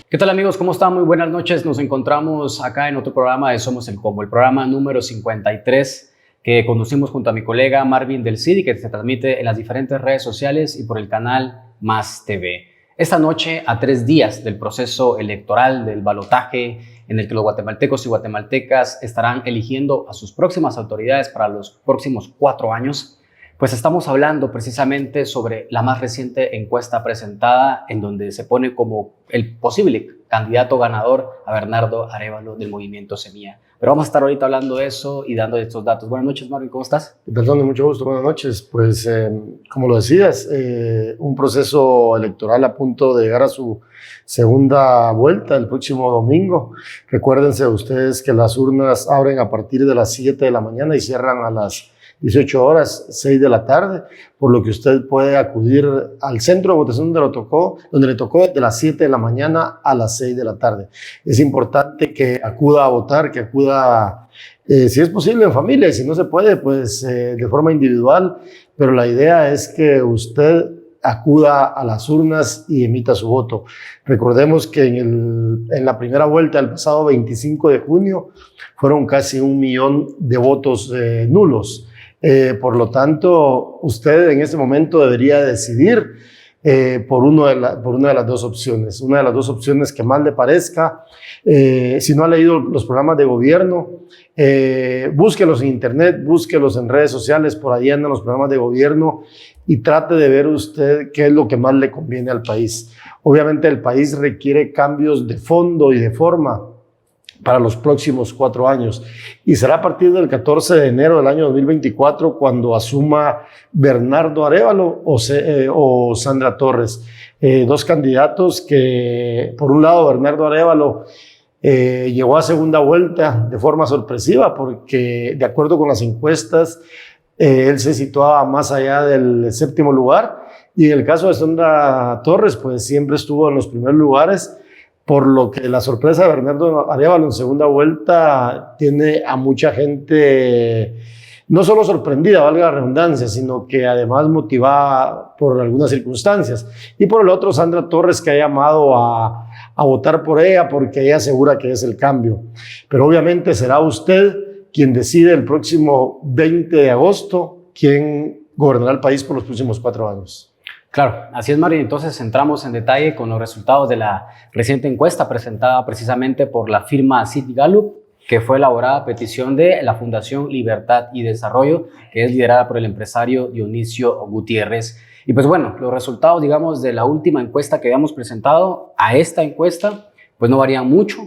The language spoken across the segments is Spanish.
¿Qué tal amigos? ¿Cómo están? Muy buenas noches. Nos encontramos acá en otro programa de Somos el Combo, el programa número 53 que conducimos junto a mi colega Marvin del Cid y que se transmite en las diferentes redes sociales y por el canal Más TV. Esta noche, a 3 días del proceso electoral, del balotaje en el que los guatemaltecos y guatemaltecas estarán eligiendo a sus próximas autoridades para los próximos 4 años, pues estamos hablando precisamente sobre la más reciente encuesta presentada en donde se pone como el posible candidato ganador a Bernardo Arévalo del Movimiento Semilla. Pero vamos a estar ahorita hablando de eso y dando estos datos. Buenas noches, Marvin, ¿cómo estás? Perdón, mucho gusto, buenas noches. Pues como lo decías, un proceso electoral a punto de llegar a su segunda vuelta el próximo domingo. Recuérdense ustedes que las urnas abren a partir de las 7 de la mañana y cierran a las 18 horas, 6 de la tarde, por lo que usted puede acudir al centro de votación donde le tocó de las 7 de la mañana a las 6 de la tarde. Es importante que acuda a votar, que acuda, si es posible en familia, y si no se puede, pues de forma individual, pero la idea es que usted acuda a las urnas y emita su voto. Recordemos que en la primera vuelta del pasado 25 de junio fueron casi 1 millón de votos nulos. Por lo tanto, usted en este momento debería decidir por una de las dos opciones. Una de las dos opciones que más le parezca. Si no ha leído los programas de gobierno, búsquelos en internet, búsquelos en redes sociales, por ahí andan los programas de gobierno y trate de ver usted qué es lo que más le conviene al país. Obviamente el país requiere cambios de fondo y de forma para los próximos 4 años. Y será a partir del 14 de enero del año 2024 cuando asuma Bernardo Arévalo o Sandra Torres. Dos candidatos que, por un lado, Bernardo Arévalo llegó a segunda vuelta de forma sorpresiva porque, de acuerdo con las encuestas, él se situaba más allá del 7º lugar. Y en el caso de Sandra Torres, pues siempre estuvo en los primeros lugares, por lo que la sorpresa de Bernardo Arévalo en segunda vuelta tiene a mucha gente no solo sorprendida, valga la redundancia, sino que además motivada por algunas circunstancias. Y por el otro, Sandra Torres, que ha llamado a votar por ella porque ella asegura que es el cambio. Pero obviamente será usted quien decide el próximo 20 de agosto quién gobernará el país por los próximos 4 años. Claro, así es, Marvin. Entonces entramos en detalle con los resultados de la reciente encuesta presentada precisamente por la firma Citi Gallup, que fue elaborada a petición de la Fundación Libertad y Desarrollo, que es liderada por el empresario Dionisio Gutiérrez. Y pues bueno, los resultados, digamos, de la última encuesta que habíamos presentado a esta encuesta, pues no varían mucho.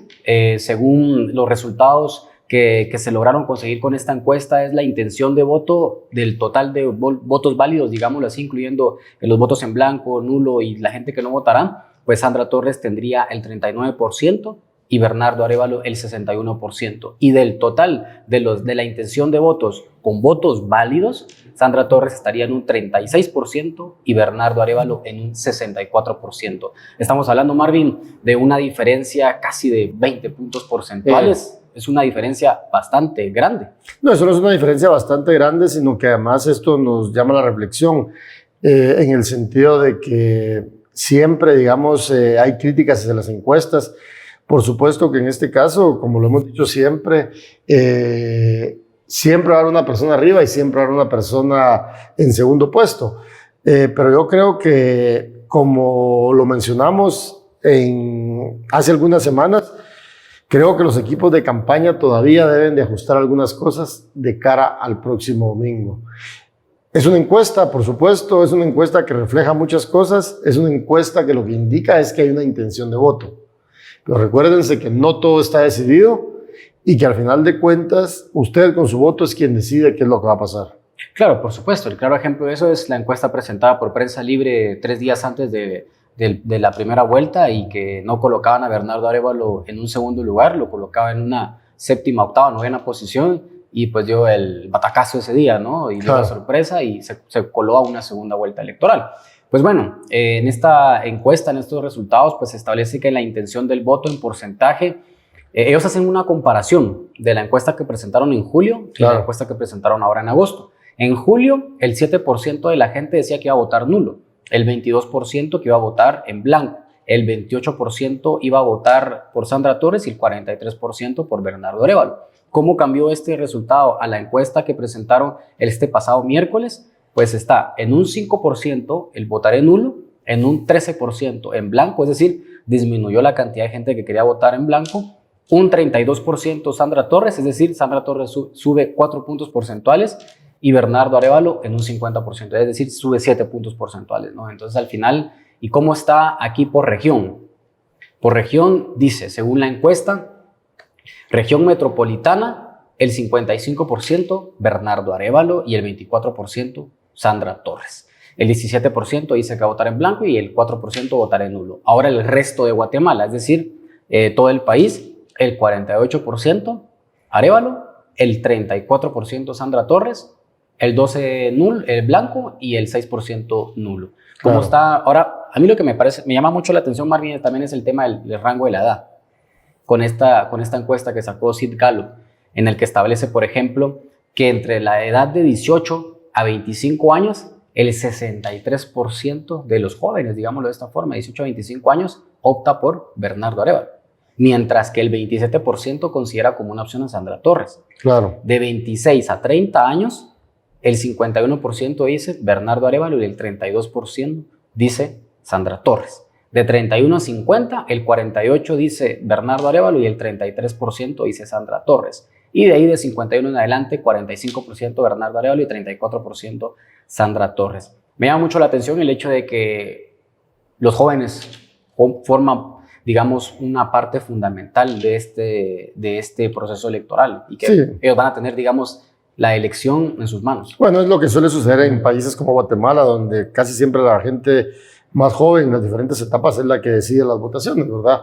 Según los resultados que se lograron conseguir con esta encuesta, es la intención de voto del total de votos válidos, digámoslo así, incluyendo los votos en blanco, nulo y la gente que no votará, pues Sandra Torres tendría el 39% y Bernardo Arévalo el 61%. Y del total de la intención de votos con votos válidos, Sandra Torres estaría en un 36% y Bernardo Arévalo en un 64%. Estamos hablando, Marvin, de una diferencia casi de 20 puntos porcentuales. Es una diferencia bastante grande. No, eso no es una diferencia bastante grande, sino que además esto nos llama a la reflexión en el sentido de que siempre, digamos, hay críticas hacia las encuestas. Por supuesto que en este caso, como lo hemos dicho siempre, siempre va a haber una persona arriba y siempre va a haber una persona en segundo puesto. Pero yo creo que, como lo mencionamos hace algunas semanas, creo que los equipos de campaña todavía deben de ajustar algunas cosas de cara al próximo domingo. Es una encuesta, por supuesto, es una encuesta que refleja muchas cosas, es una encuesta que lo que indica es que hay una intención de voto. Pero recuérdense que no todo está decidido y que al final de cuentas usted con su voto es quien decide qué es lo que va a pasar. Claro, por supuesto. El claro ejemplo de eso es la encuesta presentada por Prensa Libre 3 días antes de la primera vuelta y que no colocaban a Bernardo Arévalo en un segundo lugar, lo colocaba en una 7ª, 8ª, 9ª posición y pues dio el batacazo ese día, ¿no? Y dio la sorpresa y se coló a una segunda vuelta electoral. Pues bueno, en esta encuesta, en estos resultados, pues se establece que la intención del voto en porcentaje, ellos hacen una comparación de la encuesta que presentaron en julio y la encuesta que presentaron ahora en agosto. En julio, el 7% de la gente decía que iba a votar nulo, el 22% que iba a votar en blanco, el 28% iba a votar por Sandra Torres y el 43% por Bernardo Arévalo. ¿Cómo cambió este resultado a la encuesta que presentaron este pasado miércoles? Pues está en un 5% el votaré nulo, en un 13% en blanco, es decir, disminuyó la cantidad de gente que quería votar en blanco, un 32% Sandra Torres, es decir, Sandra Torres sube 4 puntos porcentuales y Bernardo Arévalo en un 50%, es decir, sube 7 puntos porcentuales, ¿no? Entonces, al final, ¿y cómo está aquí por región? Por región, dice, según la encuesta, región metropolitana, el 55% Bernardo Arévalo y el 24% Sandra Torres. El 17% dice que va a votar en blanco y el 4% votará en nulo. Ahora el resto de Guatemala, es decir, todo el país, el 48% Arévalo, el 34% Sandra Torres, el 12% nulo, el blanco y el 6% nulo. ¿Cómo está? Ahora, a mí lo que me llama mucho la atención, Marvin, también es el tema del rango de la edad. Con esta encuesta que sacó Sid Gallup, en el que establece, por ejemplo, que entre la edad de 18 a 25 años, el 63% de los jóvenes, digámoslo de esta forma, 18 a 25 años, opta por Bernardo Arévalo, mientras que el 27% considera como una opción a Sandra Torres. Claro. De 26 a 30 años, el 51% dice Bernardo Arévalo y el 32% dice Sandra Torres. De 31 a 50, el 48% dice Bernardo Arévalo y el 33% dice Sandra Torres. Y de ahí de 51 en adelante, 45% Bernardo Arévalo y 34% Sandra Torres. Me llama mucho la atención el hecho de que los jóvenes forman, digamos, una parte fundamental de este proceso electoral y que ellos van a tener, digamos, la elección en sus manos. Bueno, es lo que suele suceder en países como Guatemala, donde casi siempre la gente más joven en las diferentes etapas es la que decide las votaciones, ¿verdad?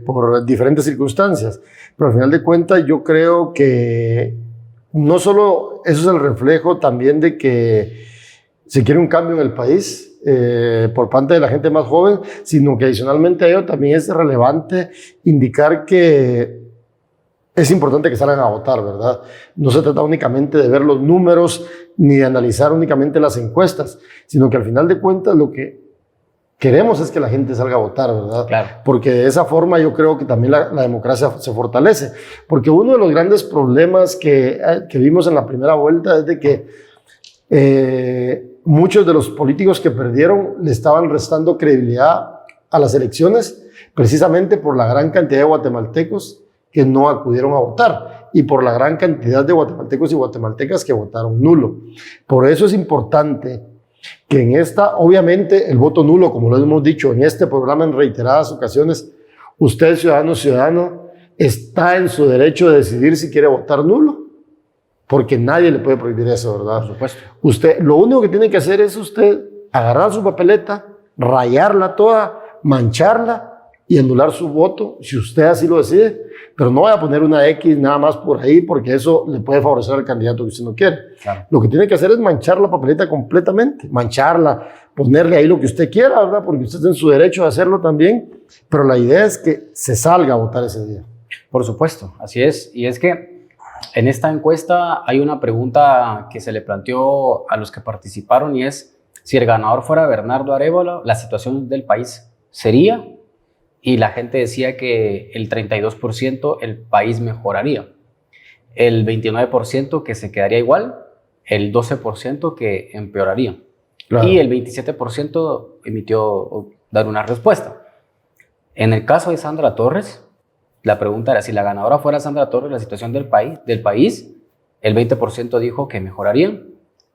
Por diferentes circunstancias. Pero al final de cuentas yo creo que no solo eso es el reflejo también de que se quiere un cambio en el país por parte de la gente más joven, sino que adicionalmente a ello también es relevante indicar que es importante que salgan a votar, ¿verdad? No se trata únicamente de ver los números ni de analizar únicamente las encuestas, sino que al final de cuentas lo que queremos es que la gente salga a votar, ¿verdad? Claro. Porque de esa forma yo creo que también la democracia se fortalece. Porque uno de los grandes problemas que vimos en la primera vuelta es de que muchos de los políticos que perdieron le estaban restando credibilidad a las elecciones precisamente por la gran cantidad de guatemaltecos que no acudieron a votar y por la gran cantidad de guatemaltecos y guatemaltecas que votaron nulo. Por eso es importante que en esta, obviamente el voto nulo, como lo hemos dicho en este programa en reiteradas ocasiones, usted ciudadano está en su derecho de decidir si quiere votar nulo, porque nadie le puede prohibir eso, ¿verdad? Por supuesto. Usted, lo único que tiene que hacer es usted agarrar su papeleta, rayarla toda, mancharla y anular su voto, si usted así lo decide, pero no vaya a poner una X nada más por ahí, porque eso le puede favorecer al candidato que usted no quiere. Claro. Lo que tiene que hacer es manchar la papeleta completamente, mancharla, ponerle ahí lo que usted quiera, ¿verdad? Porque usted está en su derecho de hacerlo también, pero la idea es que se salga a votar ese día. Por supuesto, así es. Y es que en esta encuesta hay una pregunta que se le planteó a los que participaron y es si el ganador fuera Bernardo Arévalo, la situación del país sería, y la gente decía que el 32% el país mejoraría, el 29% que se quedaría igual, el 12% que empeoraría. Claro. Y el 27% emitió dar una respuesta. En el caso de Sandra Torres, la pregunta era si la ganadora fuera Sandra Torres, la situación del país, el 20% dijo que mejoraría,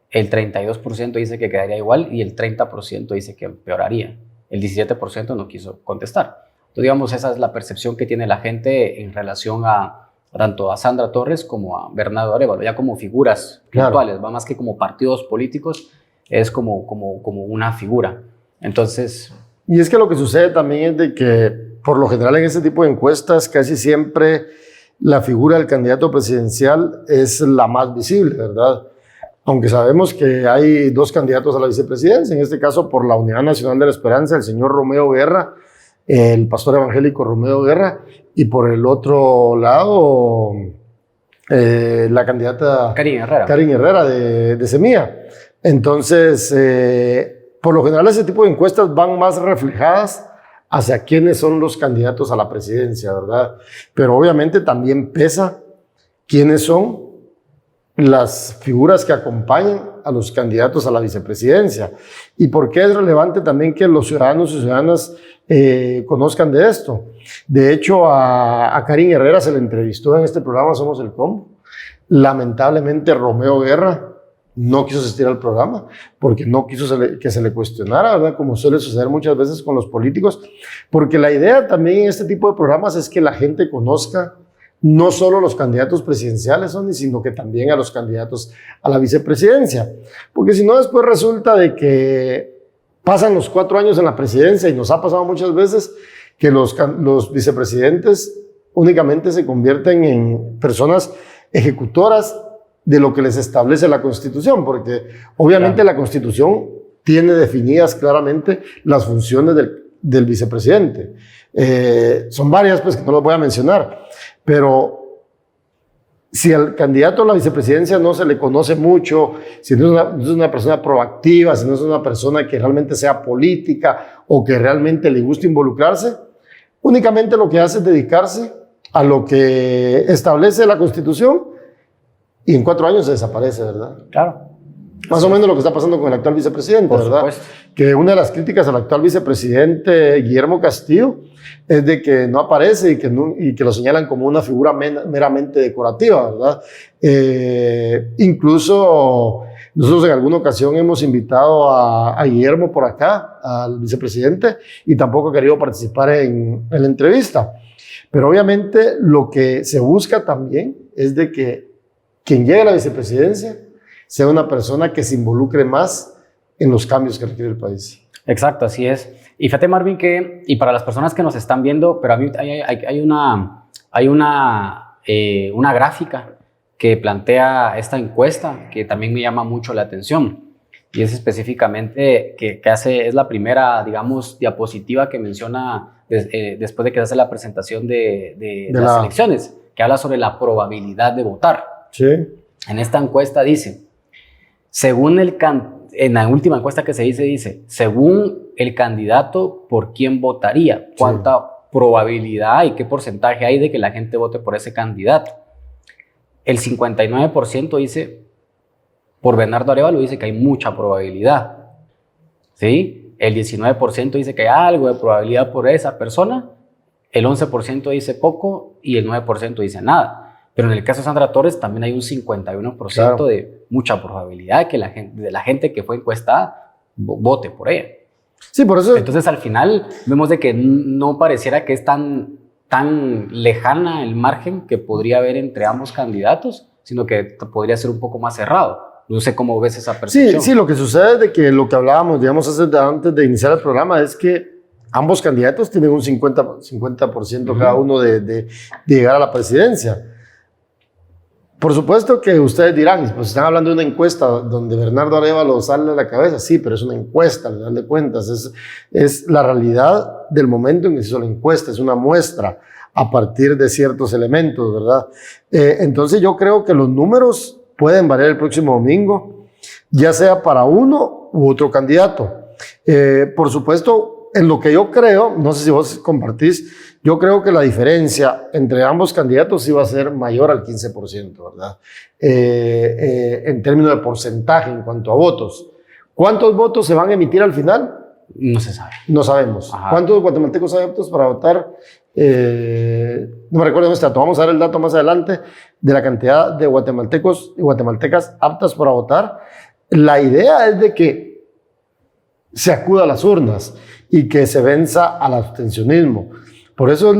el 32% dice que quedaría igual y el 30% dice que empeoraría. El 17% no quiso contestar. Entonces, digamos, esa es la percepción que tiene la gente en relación a tanto a Sandra Torres como a Bernardo Arévalo, ya como figuras virtuales, va más que como partidos políticos, es como una figura. Entonces... Y es que lo que sucede también es de que, por lo general en este tipo de encuestas, casi siempre la figura del candidato presidencial es la más visible, ¿verdad? Aunque sabemos que hay dos candidatos a la vicepresidencia, en este caso por la Unidad Nacional de la Esperanza, el señor Romeo Guerra, el pastor evangélico Romeo Guerra, y por el otro lado la candidata Karin Herrera de Semilla. Entonces por lo general ese tipo de encuestas van más reflejadas hacia quiénes son los candidatos a la presidencia, ¿verdad? Pero obviamente también pesa quiénes son las figuras que acompañan a los candidatos a la vicepresidencia. ¿Y por qué es relevante también que los ciudadanos y ciudadanas conozcan de esto? De hecho, a Karin Herrera se le entrevistó en este programa Somos el Combo. Lamentablemente, Romeo Guerra no quiso asistir al programa porque no quiso que se le cuestionara, ¿verdad? Como suele suceder muchas veces con los políticos, porque la idea también en este tipo de programas es que la gente conozca no solo los candidatos presidenciales, sino que también a los candidatos a la vicepresidencia, porque si no después resulta de que pasan los 4 años en la presidencia y nos ha pasado muchas veces que los vicepresidentes únicamente se convierten en personas ejecutoras de lo que les establece la Constitución, porque obviamente la Constitución tiene definidas claramente las funciones del vicepresidente. Son varias, pues, que no las voy a mencionar, pero si al candidato a la vicepresidencia no se le conoce mucho, si no es una persona proactiva, si no es una persona que realmente sea política o que realmente le guste involucrarse, únicamente lo que hace es dedicarse a lo que establece la Constitución y en 4 años se desaparece, ¿verdad? Claro. Más o menos lo que está pasando con el actual vicepresidente, Por ¿verdad? supuesto. Que una de las críticas al actual vicepresidente Guillermo Castillo es de que no aparece y que lo señalan como una figura meramente decorativa, ¿verdad? Incluso nosotros en alguna ocasión hemos invitado a Guillermo por acá, al vicepresidente, y tampoco ha querido participar en la entrevista. Pero obviamente lo que se busca también es de que quien llegue a la vicepresidencia sea una persona que se involucre más en los cambios que requiere el país. Exacto, así es. Y fíjate, Marvin, y para las personas que nos están viendo, pero a mí hay una gráfica que plantea esta encuesta que también me llama mucho la atención. Y es específicamente es la primera, digamos, diapositiva que menciona después de que se hace la presentación de las elecciones, que habla sobre la probabilidad de votar. Sí. En esta encuesta dice, en la última encuesta que se dice, según el candidato, ¿por quién votaría? ¿Cuánta probabilidad y qué porcentaje hay de que la gente vote por ese candidato? El 59% dice, por Bernardo Arévalo, dice que hay mucha probabilidad. ¿Sí? El 19% dice que hay algo de probabilidad por esa persona, el 11% dice poco y el 9% dice nada. Pero en el caso de Sandra Torres también hay un 51% de mucha probabilidad de la gente que fue encuestada vote por ella. Sí, por eso. Entonces al final vemos de que no pareciera que es tan lejana el margen que podría haber entre ambos candidatos, sino que podría ser un poco más cerrado. No sé cómo ves esa percepción. Sí, lo que sucede es de que lo que hablábamos, digamos, antes de iniciar el programa es que ambos candidatos tienen un 50% cada uno de llegar a la presidencia. Por supuesto que ustedes dirán, pues están hablando de una encuesta donde Bernardo Arévalo sale a la cabeza. Sí, pero es una encuesta, al final de cuentas. Es la realidad del momento en que se hizo la encuesta, es una muestra a partir de ciertos elementos, ¿verdad? Entonces yo creo que los números pueden variar el próximo domingo, ya sea para uno u otro candidato. Por supuesto, en lo que yo creo, no sé si vos compartís, yo creo que la diferencia entre ambos candidatos sí va a ser mayor al 15%, ¿verdad? En términos de porcentaje, en cuanto a votos. ¿Cuántos votos se van a emitir al final? No se sabe. No sabemos. Ajá. ¿Cuántos guatemaltecos hay aptos para votar? No me recuerdo este dato. Vamos a ver el dato más adelante de la cantidad de guatemaltecos y guatemaltecas aptas para votar. La idea es de que se acuda a las urnas y que se venza al abstencionismo. Por eso es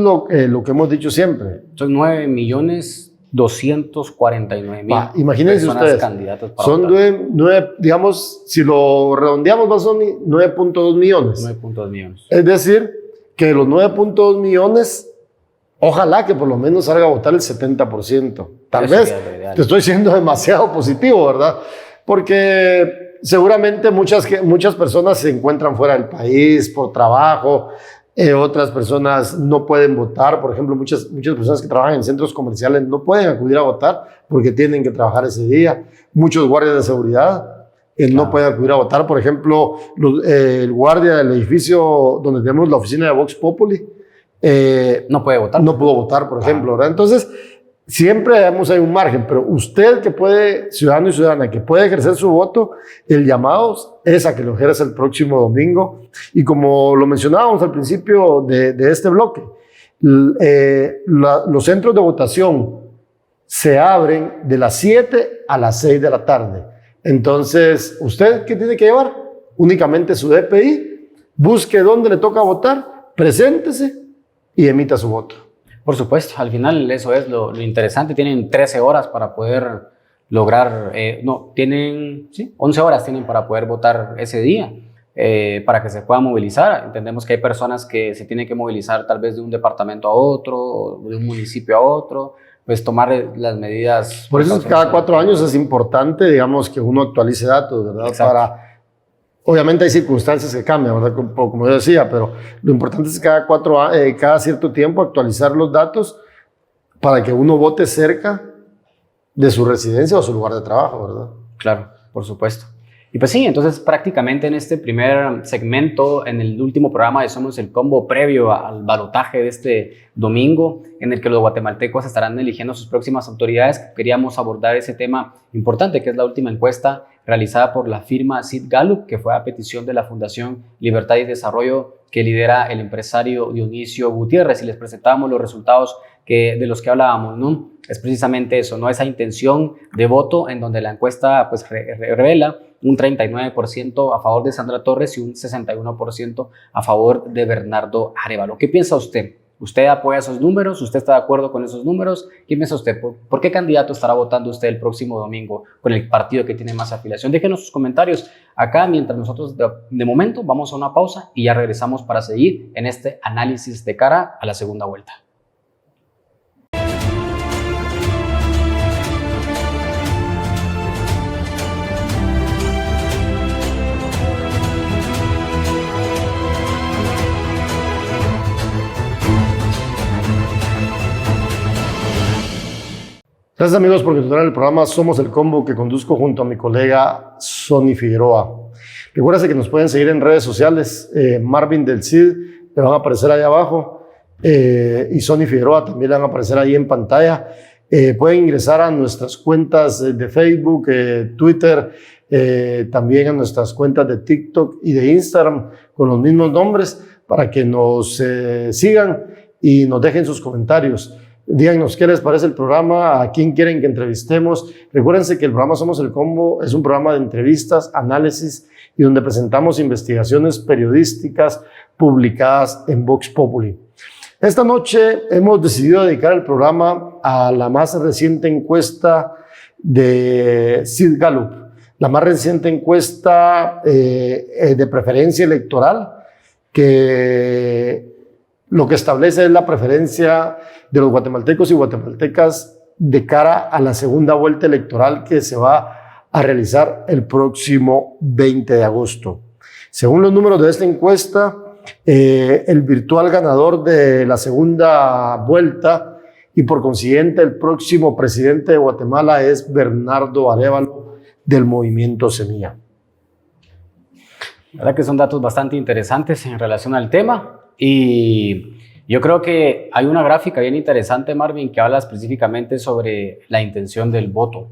lo que hemos dicho siempre. Son 9.249.000 imagínense ustedes, candidatos para son votar. 9, digamos, si lo redondeamos, son 9.2 millones. 9.2 millones. Es decir, que de los 9.2 millones, ojalá que por lo menos salga a votar el 70%. Tal vez te estoy siendo demasiado positivo, ¿verdad? Porque seguramente muchas personas se encuentran fuera del país por trabajo. Otras personas no pueden votar, por ejemplo, muchas personas que trabajan en centros comerciales no pueden acudir a votar porque tienen que trabajar ese día. Muchos guardias de seguridad él no puede acudir a votar. Por ejemplo, el guardia del edificio donde tenemos la oficina de Vox Populi no puede votar. No pudo votar, por ejemplo, ¿verdad? Entonces, siempre hay un margen, pero usted que puede, ciudadano y ciudadana, que puede ejercer su voto, el llamado es a que lo ejerza el próximo domingo. Y como lo mencionábamos al principio de este bloque, los centros de votación se abren de las 7 a las 6 de la tarde. Entonces, ¿usted qué tiene que llevar? Únicamente su DPI, busque dónde le toca votar, preséntese y emita su voto. Por supuesto, al final eso es lo interesante. Tienen 13 horas para poder lograr, tienen 11 horas tienen para poder votar ese día, para que se pueda movilizar. Entendemos que hay personas que se tienen que movilizar tal vez de un departamento a otro, de un municipio a otro, pues tomar las medidas. Por eso cada 4 años es importante, digamos, que uno actualice datos, ¿verdad? Exacto. Obviamente hay circunstancias que cambian, ¿verdad? Como yo decía, pero lo importante es cada cierto tiempo actualizar los datos para que uno vote cerca de su residencia o su lugar de trabajo, ¿verdad? Claro, por supuesto. Y pues sí, entonces prácticamente en este primer segmento, en el último programa de Somos el Combo, previo al balotaje de este domingo, en el que los guatemaltecos estarán eligiendo sus próximas autoridades, queríamos abordar ese tema importante, que es la última encuesta realizada por la firma Sid Gallup, que fue a petición de la Fundación Libertad y Desarrollo, que lidera el empresario Dionisio Gutiérrez, y les presentamos los resultados de los que hablábamos, ¿no? Es precisamente eso, ¿no? Esa intención de voto en donde la encuesta pues revela un 39% a favor de Sandra Torres y un 61% a favor de Bernardo Arévalo. ¿Qué piensa usted? ¿Usted apoya esos números? ¿Usted está de acuerdo con esos números? ¿Qué piensa usted? ¿Por qué candidato estará votando usted el próximo domingo con el partido que tiene más afiliación? Déjenos sus comentarios acá mientras nosotros de momento vamos a una pausa y ya regresamos para seguir en este análisis de cara a la segunda vuelta. Gracias amigos por continuar el programa Somos el Combo, que conduzco junto a mi colega Sonny Figueroa. Recuerden que nos pueden seguir en redes sociales, Marvin del Cid le van a aparecer ahí abajo, y Sonny Figueroa también le van a aparecer ahí en pantalla. Pueden ingresar a nuestras cuentas de Facebook, Twitter, también a nuestras cuentas de TikTok y de Instagram con los mismos nombres para que nos sigan y nos dejen sus comentarios. Díganos qué les parece el programa, a quién quieren que entrevistemos. Recuérdense que el programa Somos el Combo es un programa de entrevistas, análisis y donde presentamos investigaciones periodísticas publicadas en Vox Populi. Esta noche hemos decidido dedicar el programa a la más reciente encuesta de Sid Gallup, la más reciente encuesta de preferencia electoral, que lo que establece es la preferencia de los guatemaltecos y guatemaltecas de cara a la segunda vuelta electoral que se va a realizar el próximo 20 de agosto. Según los números de esta encuesta, el virtual ganador de la segunda vuelta y por consiguiente el próximo presidente de Guatemala es Bernardo Arévalo del Movimiento Semilla. La verdad que son datos bastante interesantes en relación al tema. Y yo creo que hay una gráfica bien interesante, Marvin, que habla específicamente sobre la intención del voto.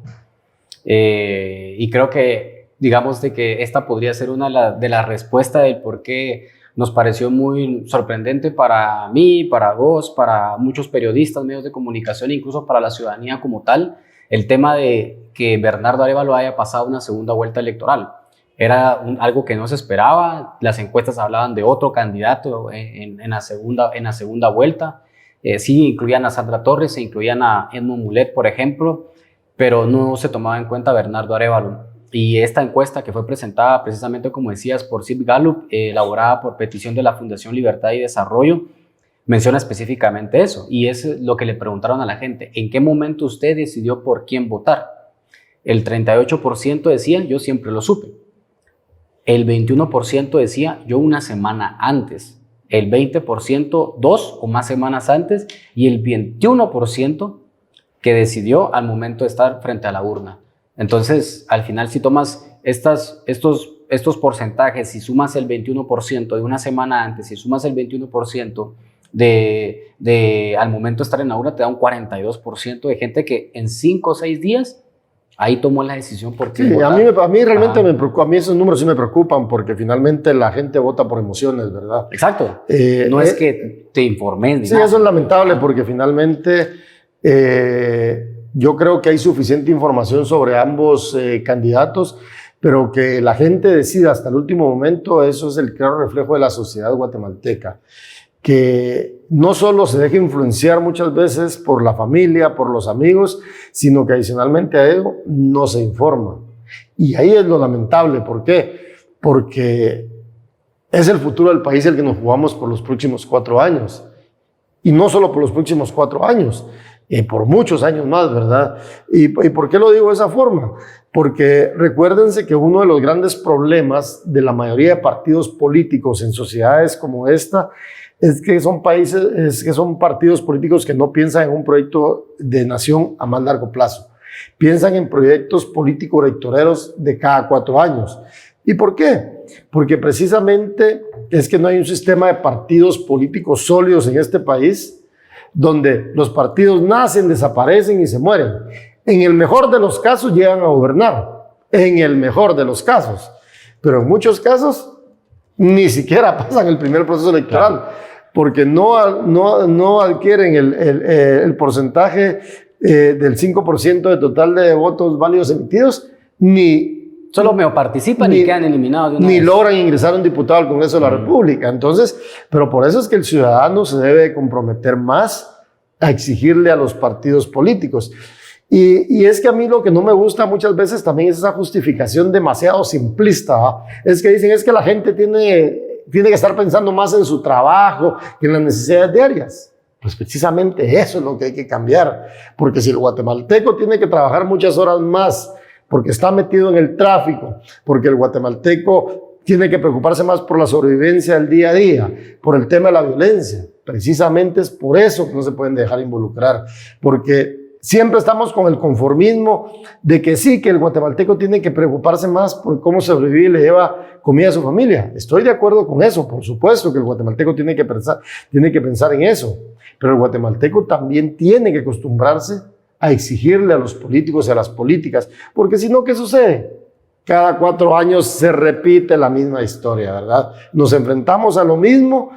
Y creo que, digamos, de que esta podría ser una de las respuestas del por qué nos pareció muy sorprendente para mí, para vos, para muchos periodistas, medios de comunicación, incluso para la ciudadanía como tal, el tema de que Bernardo Arévalo haya pasado una segunda vuelta electoral. Era algo que no se esperaba. Las encuestas hablaban de otro candidato en la segunda vuelta. Sí incluían a Sandra Torres, se incluían a Edmond Mulet, por ejemplo, pero no se tomaba en cuenta a Bernardo Arévalo. Y esta encuesta, que fue presentada precisamente, como decías, por Sid Gallup, elaborada por petición de la Fundación Libertad y Desarrollo, menciona específicamente eso. Y es lo que le preguntaron a la gente: ¿en qué momento usted decidió por quién votar? El 38% decían: yo siempre lo supe. El 21% decía: yo una semana antes. El 20% 2 o más semanas antes. Y el 21% que decidió al momento de estar frente a la urna. Entonces, al final, si tomas estos porcentajes, si sumas el 21% de una semana antes, si sumas el 21% al momento de estar en la urna, te da un 42% de gente que en 5 o 6 días ahí tomó la decisión por quién votar. A mí realmente me preocupa, a mí esos números sí me preocupan porque finalmente la gente vota por emociones, ¿verdad? Exacto. No es que te informes. Sí, eso es lamentable porque finalmente yo creo que hay suficiente información sobre ambos candidatos, pero que la gente decida hasta el último momento, eso es el claro reflejo de la sociedad guatemalteca. Que no solo se deje influenciar muchas veces por la familia, por los amigos, sino que adicionalmente a ello no se informa. Y ahí es lo lamentable. ¿Por qué? Porque es el futuro del país el que nos jugamos por los próximos 4 años. Y no solo por los próximos 4 años, por muchos años más, ¿verdad? ¿Y por qué lo digo de esa forma? Porque recuérdense que uno de los grandes problemas de la mayoría de partidos políticos en sociedades como esta es que son partidos políticos que no piensan en un proyecto de nación a más largo plazo. Piensan en proyectos políticos rectoreros de cada 4 años. ¿Y por qué? Porque precisamente es que no hay un sistema de partidos políticos sólidos en este país donde los partidos nacen, desaparecen y se mueren. En el mejor de los casos llegan a gobernar, en el mejor de los casos, pero en muchos casos ni siquiera pasan el primer proceso electoral. Claro. Porque no adquieren el porcentaje del 5% de total de votos válidos emitidos, ni solo medio participan y quedan eliminados de una vez. Logran ingresar a un diputado al Congreso de la República. Entonces, pero por eso es que el ciudadano se debe comprometer más a exigirle a los partidos políticos. Y es que a mí lo que no me gusta muchas veces también es esa justificación demasiado simplista, ¿va? Es que dicen, es que la gente tiene que estar pensando más en su trabajo que en las necesidades diarias. Pues precisamente eso es lo que hay que cambiar, porque si el guatemalteco tiene que trabajar muchas horas más, porque está metido en el tráfico, porque el guatemalteco tiene que preocuparse más por la sobrevivencia del día a día, por el tema de la violencia, precisamente es por eso que no se pueden dejar involucrar, porque siempre estamos con el conformismo de que sí, que el guatemalteco tiene que preocuparse más por cómo sobrevive y le lleva comida a su familia. Estoy de acuerdo con eso, por supuesto que el guatemalteco tiene que pensar en eso, pero el guatemalteco también tiene que acostumbrarse a exigirle a los políticos y a las políticas, porque si no, ¿qué sucede? Cada 4 años se repite la misma historia, ¿verdad? Nos enfrentamos a lo mismo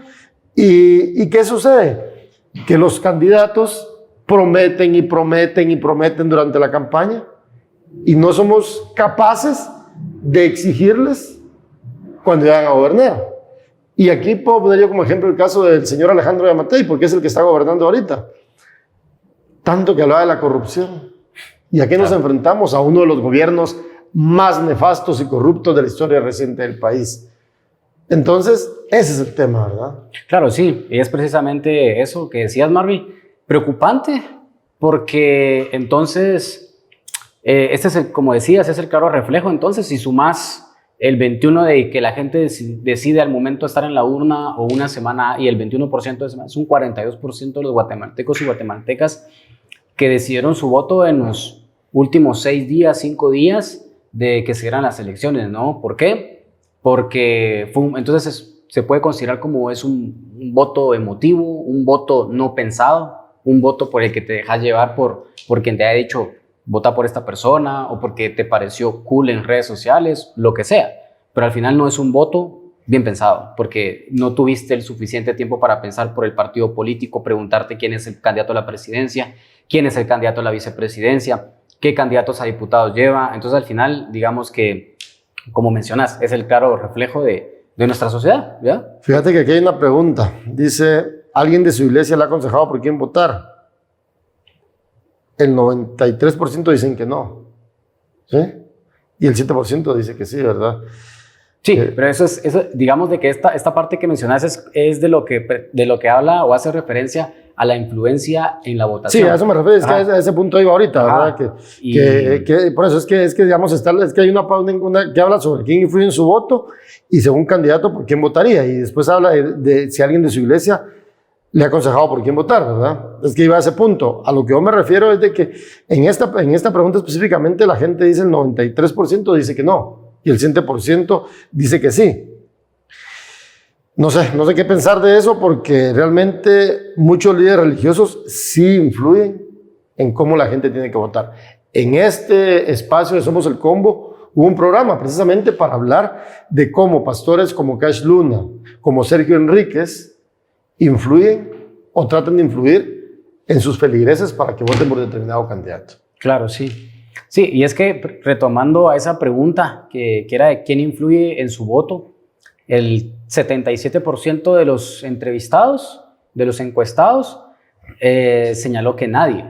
y ¿qué sucede? Que los candidatos prometen y prometen y prometen durante la campaña y no somos capaces de exigirles cuando llegan a gobernar. Y aquí puedo poner yo como ejemplo el caso del señor Alejandro Yamatei, porque es el que está gobernando ahorita. Tanto que hablaba de la corrupción. Y aquí nos enfrentamos a uno de los gobiernos más nefastos y corruptos de la historia reciente del país. Entonces, ese es el tema, ¿verdad? Claro, sí. Y es precisamente eso que decías, Marvin. Preocupante, porque entonces, este es como decías, es el claro reflejo. Entonces, si sumas el 21% de que la gente decide al momento de estar en la urna o una semana y el 21% de semana, es un 42% de los guatemaltecos y guatemaltecas que decidieron su voto en los últimos 6 días, 5 días de que se dieran las elecciones, ¿no? ¿Por qué? Porque entonces se puede considerar como es un voto emotivo, un voto no pensado, un voto por el que te dejas llevar por quien te haya dicho vota por esta persona o porque te pareció cool en redes sociales, lo que sea. Pero al final no es un voto bien pensado, porque no tuviste el suficiente tiempo para pensar por el partido político, preguntarte quién es el candidato a la presidencia, quién es el candidato a la vicepresidencia, qué candidatos a diputados lleva. Entonces al final, digamos que, como mencionas, es el claro reflejo de nuestra sociedad, ¿ya? Fíjate que aquí hay una pregunta. Dice, ¿alguien de su iglesia le ha aconsejado por quién votar? El 93% dicen que no, ¿sí? Y el 7% dice que sí, ¿verdad? Sí, pero eso digamos de que esta parte que mencionas es de lo que habla o hace referencia a la influencia en la votación. Sí, a eso me refiero, es que a ese punto iba ahorita, ¿verdad? Que por eso es que digamos, es que hay una que habla sobre quién influye en su voto y según candidato por quién votaría, y después habla de si alguien de su iglesia le ha aconsejado por quién votar, ¿verdad? Es que iba a ese punto. A lo que yo me refiero es de que en esta pregunta específicamente la gente dice, el 93% dice que no. y el 7% dice que sí. No sé qué pensar de eso porque realmente muchos líderes religiosos sí influyen en cómo la gente tiene que votar. En este espacio de Somos el Combo hubo un programa precisamente para hablar de cómo pastores como Cash Luna, como Sergio Enríquez, influyen o tratan de influir en sus feligreses para que voten por determinado candidato. Claro, sí. Sí, y es que retomando a esa pregunta que era de quién influye en su voto, el 77% de los entrevistados, de los encuestados, señaló que nadie,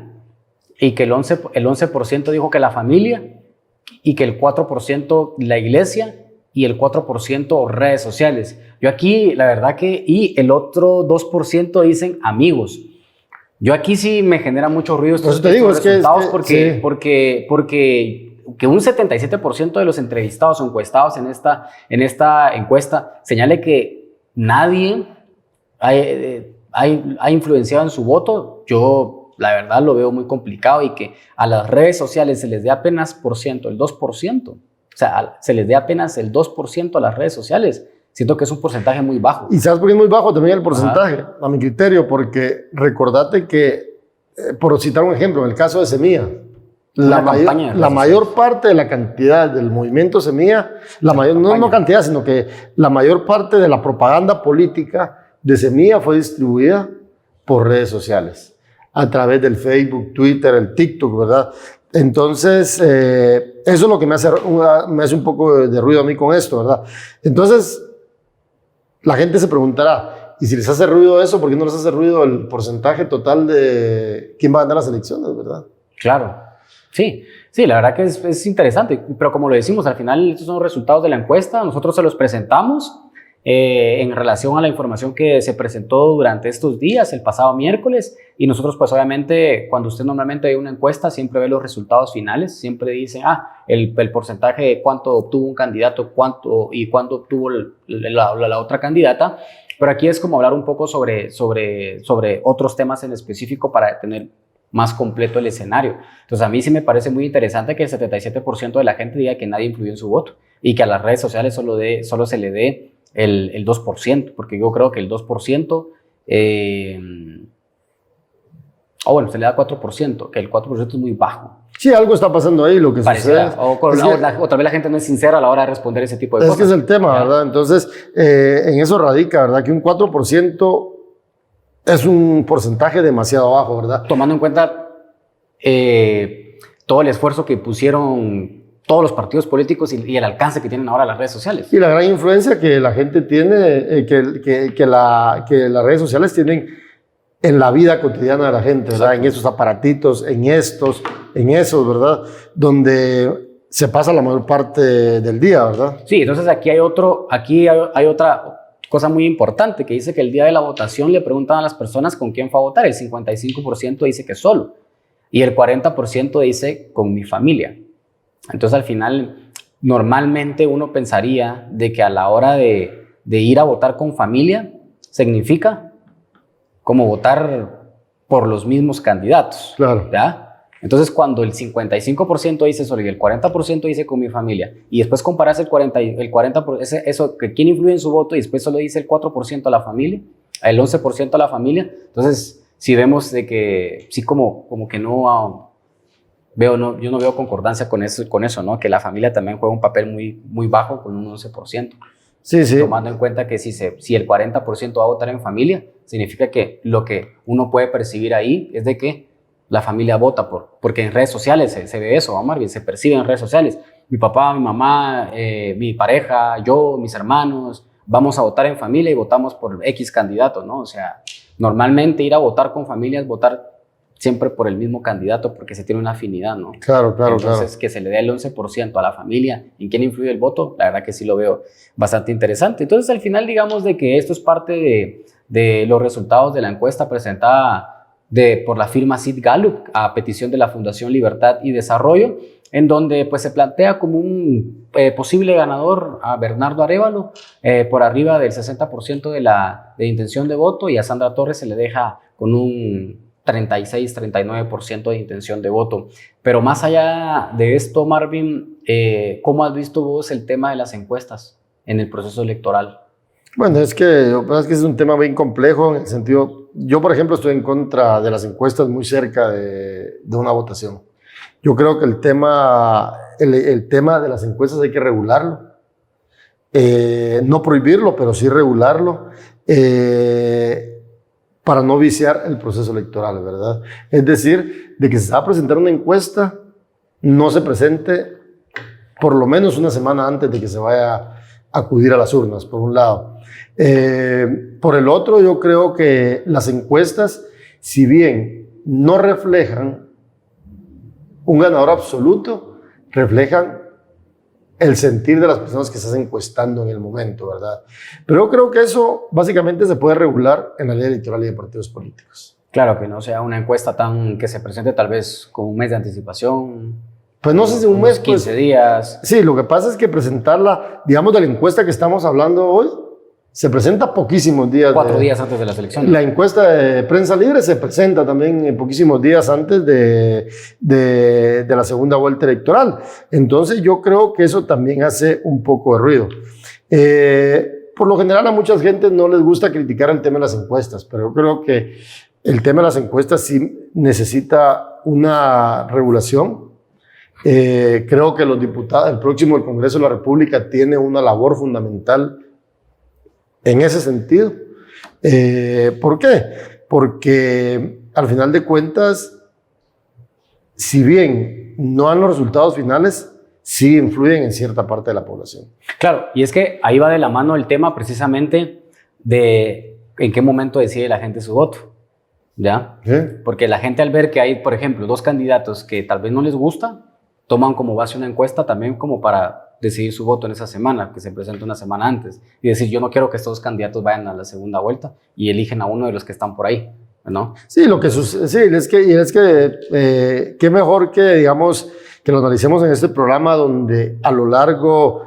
y que el 11% dijo que la familia, y que el 4% la iglesia, y el 4% redes sociales. Yo aquí, la verdad que, y el otro 2% dicen amigos. Yo aquí sí me genera mucho ruido estos resultados porque que un 77% de los entrevistados o encuestados en esta encuesta señale que nadie ha influenciado en su voto, yo la verdad lo veo muy complicado, y que a las redes sociales se les dé apenas el 2%, o sea, se les dé apenas el 2% a las redes sociales. Siento que es un porcentaje muy bajo. ¿Y sabes por qué es muy bajo también el porcentaje? A mi criterio, porque recordate que, por citar un ejemplo, en el caso de Semilla, la mayor parte de la cantidad del movimiento Semilla, no cantidad, sino que la mayor parte de la propaganda política de Semilla fue distribuida por redes sociales, a través del Facebook, Twitter, el TikTok, ¿verdad? Entonces, eso es lo que me hace un poco de ruido a mí con esto, ¿verdad? Entonces, la gente se preguntará, ¿y si les hace ruido eso, por qué no les hace ruido el porcentaje total de quién va a ganar las elecciones, verdad? Claro, sí, la verdad que es interesante, pero como lo decimos, al final estos son los resultados de la encuesta, nosotros se los presentamos en relación a la información que se presentó durante estos días, el pasado miércoles, y nosotros pues obviamente cuando usted normalmente ve una encuesta siempre ve los resultados finales, siempre dice el porcentaje de cuánto obtuvo un candidato, cuánto obtuvo la otra candidata, pero aquí es como hablar un poco sobre otros temas en específico para tener más completo el escenario. Entonces a mí sí me parece muy interesante que el 77% de la gente diga que nadie influyó en su voto y que a las redes sociales solo se le dé el 2%, porque yo creo que el 2%, se le da 4%, que el 4% es muy bajo. Sí, algo está pasando ahí, lo que sucede. O tal vez la gente no es sincera a la hora de responder ese tipo de cosas. Es que es el tema, ¿verdad? Entonces, en eso radica, ¿verdad? Que un 4% es un porcentaje demasiado bajo, ¿verdad? Tomando en cuenta todo el esfuerzo que pusieron todos los partidos políticos y el alcance que tienen ahora las redes sociales. Y la gran influencia que la gente tiene, que las redes sociales tienen en la vida cotidiana de la gente, ¿verdad? En esos aparatitos, en esos, ¿verdad? Donde se pasa la mayor parte del día, ¿verdad? Sí, entonces aquí hay otra cosa muy importante que dice que el día de la votación le preguntan a las personas con quién fue a votar. El 55% dice que solo y el 40% dice con mi familia. Entonces al final normalmente uno pensaría de que a la hora de ir a votar con familia significa como votar por los mismos candidatos. Claro. ¿Ya? Entonces cuando el 55% dice solo y el 40% dice con mi familia y después comparas el 40% eso que quién influye en su voto y después solo dice el 4% a la familia, el 11% a la familia, entonces si vemos de que sí como que yo no veo concordancia con eso, ¿no? Que la familia también juega un papel muy, muy bajo con un 11%. Sí. Tomando en cuenta que si el 40% va a votar en familia, significa que lo que uno puede percibir ahí es de que la familia vota porque en redes sociales se ve eso, Marvin, se percibe en redes sociales. Mi papá, mi mamá, mi pareja, yo, mis hermanos, vamos a votar en familia y votamos por X candidato, ¿no? O sea, normalmente ir a votar con familia es votar siempre por el mismo candidato porque se tiene una afinidad, ¿no? Claro. Entonces, que se le dé el 11% a la familia, ¿en quién influye el voto? La verdad que sí lo veo bastante interesante. Entonces, al final, digamos de que esto es parte de los resultados de la encuesta presentada por la firma Sid Gallup a petición de la Fundación Libertad y Desarrollo, en donde pues se plantea como un posible ganador a Bernardo Arévalo por arriba del 60% de intención de voto, y a Sandra Torres se le deja con un 36-39% de intención de voto. Pero más allá de esto, Marvin, ¿cómo has visto vos el tema de las encuestas en el proceso electoral? Bueno, es que es un tema bien complejo en el sentido, yo por ejemplo estoy en contra de las encuestas muy cerca de una votación. Yo creo que el tema de las encuestas hay que regularlo, no prohibirlo, pero sí regularlo, para no viciar el proceso electoral, ¿verdad? Es decir, de que se va a presentar una encuesta, no se presente por lo menos una semana antes de que se vaya a acudir a las urnas, por un lado. Por el otro, yo creo que las encuestas, si bien no reflejan un ganador absoluto, reflejan el sentir de las personas que estás encuestando en el momento, ¿verdad? Pero yo creo que eso básicamente se puede regular en la ley electoral y de partidos políticos. Claro, que no sea una encuesta que se presente tal vez con un mes de anticipación. Pues no sé si un mes, 15 días. Sí, lo que pasa es que presentarla, digamos, de la encuesta que estamos hablando hoy, se presenta poquísimos días. 4 días antes de las elecciones. La encuesta de Prensa Libre se presenta también poquísimos días antes de la segunda vuelta electoral. Entonces yo creo que eso también hace un poco de ruido. Por lo general a mucha gente no les gusta criticar el tema de las encuestas, pero yo creo que el tema de las encuestas sí necesita una regulación. Creo que los diputados, el próximo del Congreso de la República tiene una labor fundamental en ese sentido. ¿Por qué? Porque al final de cuentas, si bien no dan los resultados finales, sí influyen en cierta parte de la población. Claro, y es que ahí va de la mano el tema precisamente de en qué momento decide la gente su voto, ¿ya? ¿Sí? Porque la gente al ver que hay, por ejemplo, 2 candidatos que tal vez no les gusta, toman como base una encuesta también como para decidir su voto en esa semana, que se presenta una semana antes, y decir, yo no quiero que estos candidatos vayan a la segunda vuelta, y eligen a uno de los que están por ahí, ¿no? Sí, lo que sucede, sí, es que qué mejor que, digamos, que lo analicemos en este programa donde a lo largo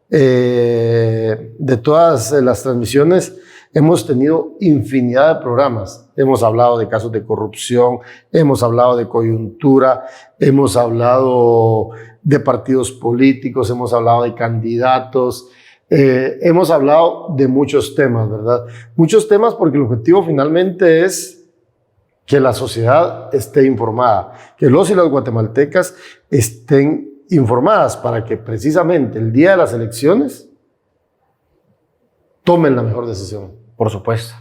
de todas las transmisiones hemos tenido infinidad de programas. Hemos hablado de casos de corrupción, hemos hablado de coyuntura, hemos hablado de partidos políticos, hemos hablado de candidatos, hemos hablado de muchos temas, ¿verdad? Muchos temas porque el objetivo finalmente es que la sociedad esté informada, que los y las guatemaltecas estén informadas para que precisamente el día de las elecciones tomen la mejor decisión. Por supuesto.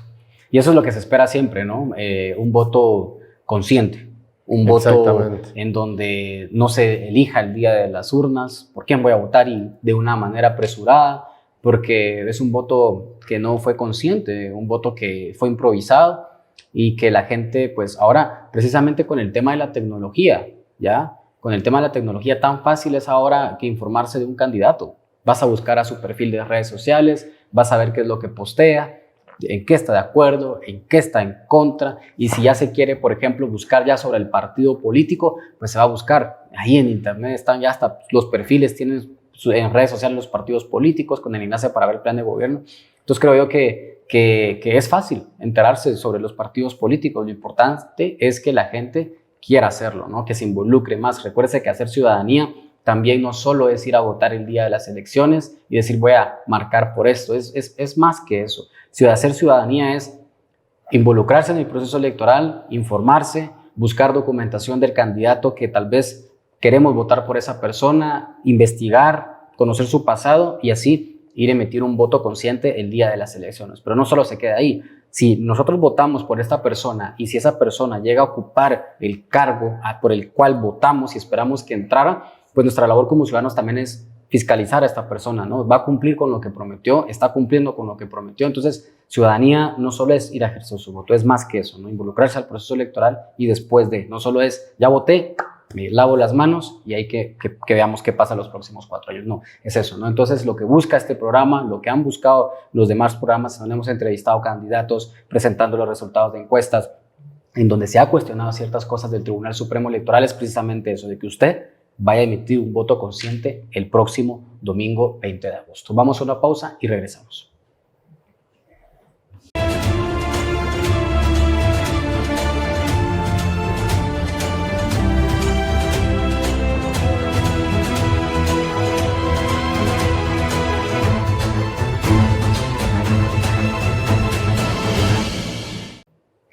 Y eso es lo que se espera siempre, ¿no? Un voto consciente, un voto en donde no se elija el día de las urnas por quién voy a votar y de una manera apresurada, porque es un voto que no fue consciente, un voto que fue improvisado y que la gente, pues ahora, precisamente con el tema de la tecnología, ¿ya? Con el tema de la tecnología, tan fácil es ahora que informarse de un candidato. Vas a buscar a su perfil de redes sociales, vas a ver qué es lo que postea, en qué está de acuerdo, en qué está en contra, y si ya se quiere, por ejemplo, buscar ya sobre el partido político, pues se va a buscar. Ahí en internet están ya hasta los perfiles, tienen en redes sociales los partidos políticos con el enlace para ver el plan de gobierno. Entonces creo yo que es fácil enterarse sobre los partidos políticos. Lo importante es que la gente quiera hacerlo, ¿no? Que se involucre más. Recuerde que hacer ciudadanía también no solo es ir a votar el día de las elecciones y decir voy a marcar por esto, es más que eso. Hacer ciudadanía es involucrarse en el proceso electoral, informarse, buscar documentación del candidato que tal vez queremos votar por esa persona, investigar, conocer su pasado y así ir a emitir un voto consciente el día de las elecciones. Pero no solo se queda ahí. Si nosotros votamos por esta persona y si esa persona llega a ocupar el cargo por el cual votamos y esperamos que entrara, pues nuestra labor como ciudadanos también es fiscalizar a esta persona, ¿no? Va a cumplir con lo que prometió, está cumpliendo con lo que prometió. Entonces, ciudadanía no solo es ir a ejercer su voto, es más que eso, ¿no? Involucrarse al proceso electoral y después no solo es, ya voté, me lavo las manos y hay que veamos qué pasa los próximos 4 años. No, es eso, ¿no? Entonces, lo que busca este programa, lo que han buscado los demás programas, donde hemos entrevistado candidatos, presentando los resultados de encuestas, en donde se ha cuestionado ciertas cosas del Tribunal Supremo Electoral, es precisamente eso, de que usted vaya a emitir un voto consciente el próximo domingo 20 de agosto. Vamos a una pausa y regresamos.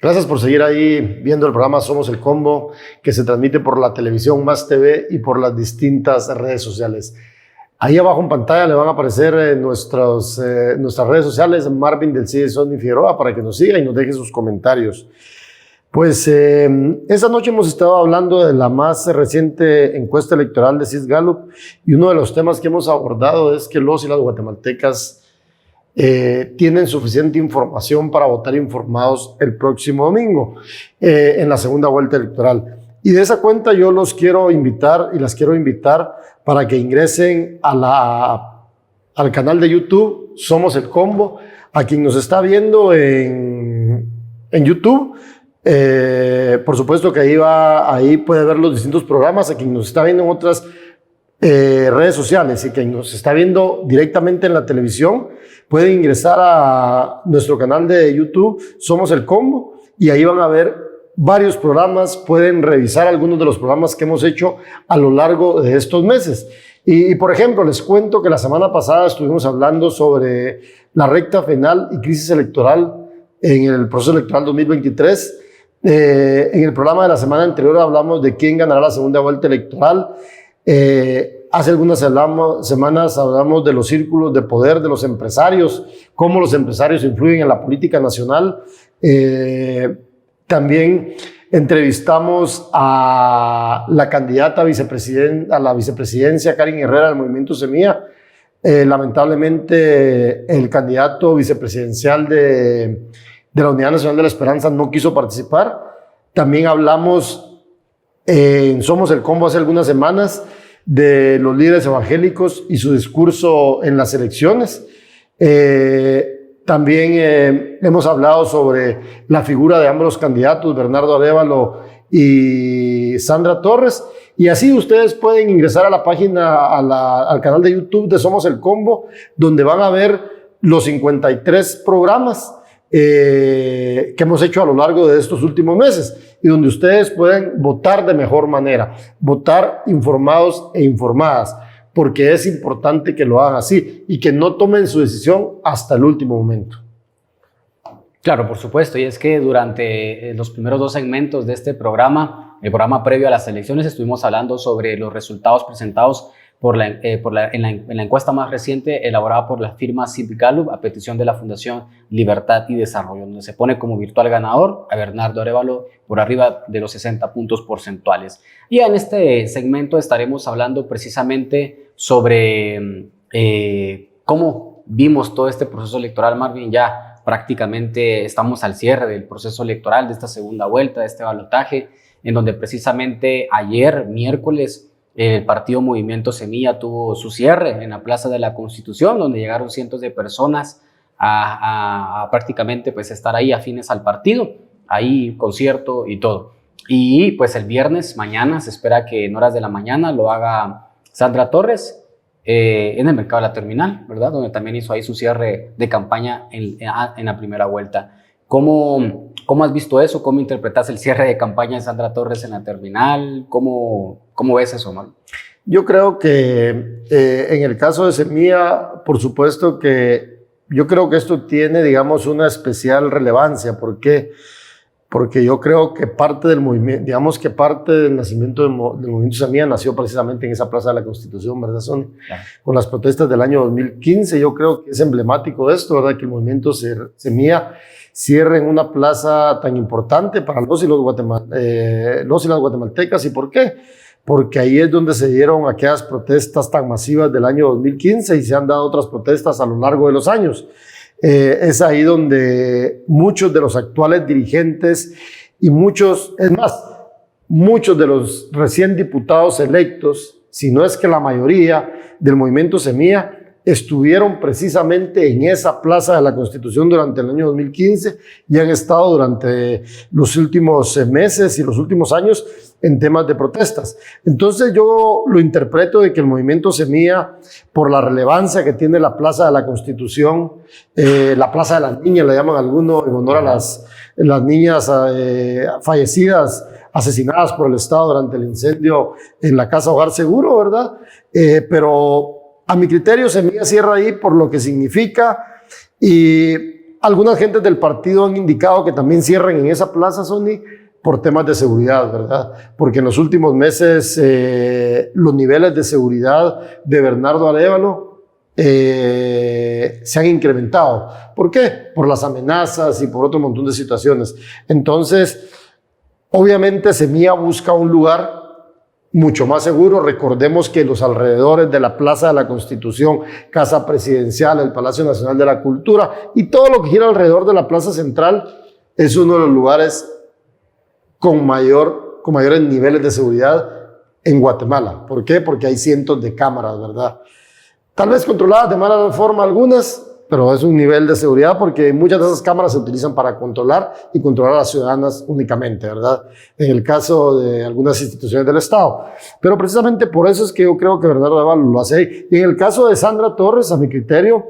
Gracias por seguir ahí viendo el programa Somos el Combo, que se transmite por la televisión Más TV y por las distintas redes sociales. Ahí abajo en pantalla le van a aparecer nuestras redes sociales, Marvin del CIE Sonny Figueroa, para que nos siga y nos deje sus comentarios. Pues esta noche hemos estado hablando de la más reciente encuesta electoral de CIS Gallup, y uno de los temas que hemos abordado es que los y las guatemaltecas tienen suficiente información para votar informados el próximo domingo en la segunda vuelta electoral. Y de esa cuenta yo los quiero invitar y las quiero invitar para que ingresen al canal de YouTube Somos el Combo. A quien nos está viendo en YouTube, por supuesto que ahí puede ver los distintos programas. A quien nos está viendo en otras redes sociales y quien nos está viendo directamente en la televisión, puede ingresar a nuestro canal de YouTube Somos el Combo, y ahí van a ver varios programas. Pueden revisar algunos de los programas que hemos hecho a lo largo de estos meses. Y por ejemplo, les cuento que la semana pasada estuvimos hablando sobre la recta final y crisis electoral en el proceso electoral 2023. En el programa de la semana anterior hablamos de quién ganará la segunda vuelta electoral. Hace algunas semanas hablamos de los círculos de poder de los empresarios, cómo los empresarios influyen en la política nacional. También entrevistamos a la candidata a la vicepresidencia, Karen Herrera, del Movimiento Semilla. Lamentablemente, el candidato vicepresidencial de la Unidad Nacional de la Esperanza no quiso participar. También hablamos en Somos el Combo hace algunas semanas de los líderes evangélicos y su discurso en las elecciones. También hemos hablado sobre la figura de ambos candidatos, Bernardo Arévalo y Sandra Torres. Y así ustedes pueden ingresar a la página, al canal de YouTube de Somos el Combo, donde van a ver los 53 programas que hemos hecho a lo largo de estos últimos meses, y donde ustedes pueden votar de mejor manera, votar informados e informadas, porque es importante que lo hagan así y que no tomen su decisión hasta el último momento. Claro, por supuesto, y es que durante los primeros 2 segmentos de este programa, el programa previo a las elecciones, estuvimos hablando sobre los resultados presentados en la encuesta más reciente elaborada por la firma CIS Gallup a petición de la Fundación Libertad y Desarrollo, donde se pone como virtual ganador a Bernardo Arévalo por arriba de los 60 puntos porcentuales. Y en este segmento estaremos hablando precisamente sobre cómo vimos todo este proceso electoral. Marvin, ya prácticamente estamos al cierre del proceso electoral, de esta segunda vuelta, de este balotaje, en donde precisamente ayer, miércoles, el partido Movimiento Semilla tuvo su cierre en la Plaza de la Constitución, donde llegaron cientos de personas a prácticamente pues estar ahí afines al partido, ahí concierto y todo. Y pues el viernes, mañana, se espera que en horas de la mañana lo haga Sandra Torres en el mercado de la terminal, ¿verdad? Donde también hizo ahí su cierre de campaña en la primera vuelta. ¿Cómo has visto eso? ¿Cómo interpretas el cierre de campaña de Sandra Torres en la terminal? ¿Cómo ves eso, Omar? Yo creo que en el caso de Semilla, por supuesto que yo creo que esto tiene, digamos, una especial relevancia. ¿Por qué? Porque yo creo que parte del movimiento, digamos que parte del nacimiento del Movimiento Semilla nació precisamente en esa Plaza de la Constitución, ¿verdad, Son? Claro. Con las protestas del año 2015, yo creo que es emblemático esto, ¿verdad? Que el Movimiento Semilla cierre en una plaza tan importante para los y las guatemaltecas. ¿Y por qué? Porque ahí es donde se dieron aquellas protestas tan masivas del año 2015 y se han dado otras protestas a lo largo de los años. Es ahí donde muchos de los actuales dirigentes y muchos de los recién diputados electos, si no es que la mayoría del Movimiento Semilla, estuvieron precisamente en esa Plaza de la Constitución durante el año 2015 y han estado durante los últimos meses y los últimos años en temas de protestas. Entonces yo lo interpreto de que el Movimiento Semilla, por la relevancia que tiene la Plaza de la Constitución, la Plaza de las Niñas, le llaman algunos, en honor a las niñas fallecidas, asesinadas por el Estado durante el incendio en la Casa Hogar Seguro, ¿verdad? Pero a mi criterio, Semilla cierra ahí por lo que significa y algunas gentes del partido han indicado que también cierren en esa plaza, Sonny, por temas de seguridad, ¿verdad? Porque en los últimos meses los niveles de seguridad de Bernardo Arévalo se han incrementado. ¿Por qué? Por las amenazas y por otro montón de situaciones. Entonces, obviamente Semilla busca un lugar mucho más seguro. Recordemos que los alrededores de la Plaza de la Constitución, Casa Presidencial, el Palacio Nacional de la Cultura y todo lo que gira alrededor de la Plaza Central es uno de los lugares con mayores niveles de seguridad en Guatemala. ¿Por qué? Porque hay cientos de cámaras, ¿verdad? Tal vez controladas de mala forma algunas, pero es un nivel de seguridad porque muchas de esas cámaras se utilizan para controlar y controlar a las ciudadanas únicamente, ¿verdad? En el caso de algunas instituciones del Estado. Pero precisamente por eso es que yo creo que Bernardo Arévalo lo hace ahí. Y en el caso de Sandra Torres, a mi criterio,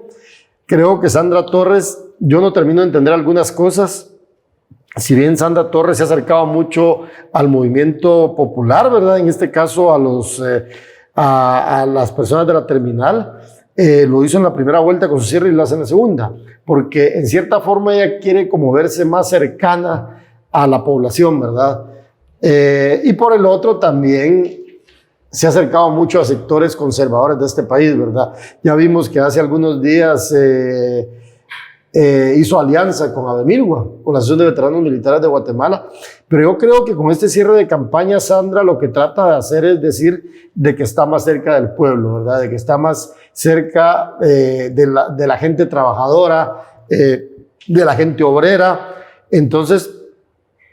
creo que Sandra Torres, yo no termino de entender algunas cosas. Si bien Sandra Torres se ha acercado mucho al movimiento popular, ¿verdad? En este caso a las personas de la terminal, lo hizo en la primera vuelta con su cierre y lo hace en la segunda, porque en cierta forma ella quiere como verse más cercana a la población, ¿verdad? Y por el otro también se ha acercado mucho a sectores conservadores de este país, ¿verdad? Ya vimos que hace algunos días hizo alianza con Abemirgua, con la Asociación de Veteranos Militares de Guatemala, pero yo creo que con este cierre de campaña, Sandra lo que trata de hacer es decir de que está más cerca del pueblo, ¿verdad? De que está más cerca de la gente trabajadora, de la gente obrera. Entonces,